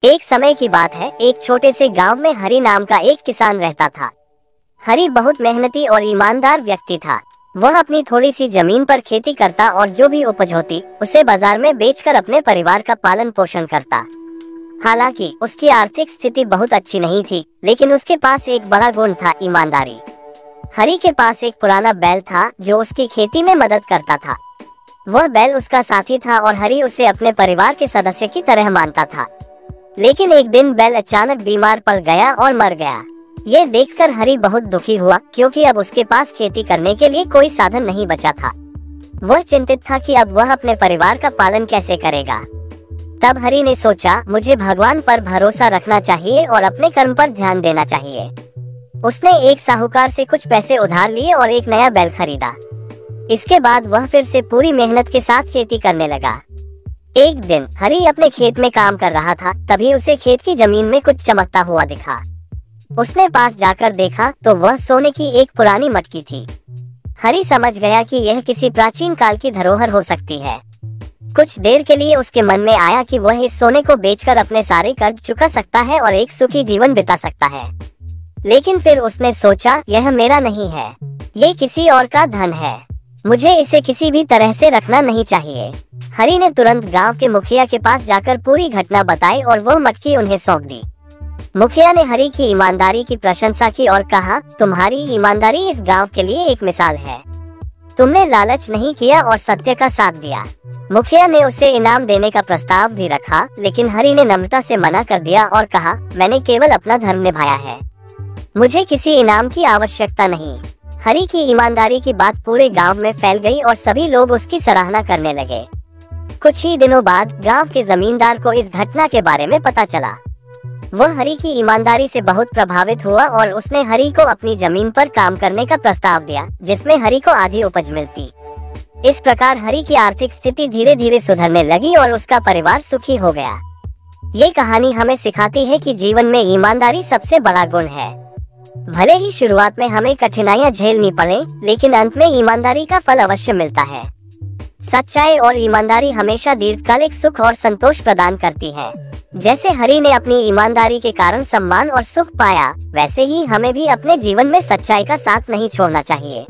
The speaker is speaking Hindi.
एक समय की बात है, एक छोटे से गांव में हरि नाम का एक किसान रहता था। हरि बहुत मेहनती और ईमानदार व्यक्ति था। वह अपनी थोड़ी सी जमीन पर खेती करता और जो भी उपज होती उसे बाजार में बेचकर अपने परिवार का पालन पोषण करता। हालांकि उसकी आर्थिक स्थिति बहुत अच्छी नहीं थी, लेकिन उसके पास एक बड़ा गुण था, ईमानदारी। हरि के पास एक पुराना बैल था जो उसकी खेती में मदद करता था। वह बैल उसका साथी था और हरि उसे अपने परिवार के सदस्य की तरह मानता था। लेकिन एक दिन बैल अचानक बीमार पड़ गया और मर गया। ये देखकर हरि बहुत दुखी हुआ, क्योंकि अब उसके पास खेती करने के लिए कोई साधन नहीं बचा था। वह चिंतित था कि अब वह अपने परिवार का पालन कैसे करेगा। तब हरि ने सोचा, मुझे भगवान पर भरोसा रखना चाहिए और अपने कर्म पर ध्यान देना चाहिए। उसने एक साहूकार से कुछ पैसे उधार लिए और एक नया बैल खरीदा। इसके बाद वह फिर से पूरी मेहनत के साथ खेती करने लगा। एक दिन हरि अपने खेत में काम कर रहा था, तभी उसे खेत की जमीन में कुछ चमकता हुआ दिखा। उसने पास जाकर देखा तो वह सोने की एक पुरानी मटकी थी। हरि समझ गया कि यह किसी प्राचीन काल की धरोहर हो सकती है। कुछ देर के लिए उसके मन में आया कि वह इस सोने को बेचकर अपने सारे कर्ज चुका सकता है और एक सुखी जीवन बिता सकता है। लेकिन फिर उसने सोचा, यह मेरा नहीं है, ये किसी और का धन है, मुझे इसे किसी भी तरह से रखना नहीं चाहिए। हरि ने तुरंत गांव के मुखिया के पास जाकर पूरी घटना बताई और वह मटकी उन्हें सौंप दी। मुखिया ने हरि की ईमानदारी की प्रशंसा की और कहा, तुम्हारी ईमानदारी इस गांव के लिए एक मिसाल है। तुमने लालच नहीं किया और सत्य का साथ दिया। मुखिया ने उसे इनाम देने का प्रस्ताव भी रखा, लेकिन हरि ने नम्रता से मना कर दिया और कहा, मैंने केवल अपना धर्म निभाया है, मुझे किसी इनाम की आवश्यकता नहीं। हरि की ईमानदारी की बात पूरे गांव में फैल गई और सभी लोग उसकी सराहना करने लगे। कुछ ही दिनों बाद गांव के जमींदार को इस घटना के बारे में पता चला। वह हरि की ईमानदारी से बहुत प्रभावित हुआ और उसने हरि को अपनी जमीन पर काम करने का प्रस्ताव दिया, जिसमें हरि को आधी उपज मिलती। इस प्रकार हरि की आर्थिक स्थिति धीरे धीरे सुधरने लगी और उसका परिवार सुखी हो गया। ये कहानी हमें सिखाती है कि जीवन में ईमानदारी सबसे बड़ा गुण है। भले ही शुरुआत में हमें कठिनाइयां झेलनी पड़े, लेकिन अंत में ईमानदारी का फल अवश्य मिलता है। सच्चाई और ईमानदारी हमेशा दीर्घकालिक सुख और संतोष प्रदान करती है। जैसे हरि ने अपनी ईमानदारी के कारण सम्मान और सुख पाया, वैसे ही हमें भी अपने जीवन में सच्चाई का साथ नहीं छोड़ना चाहिए।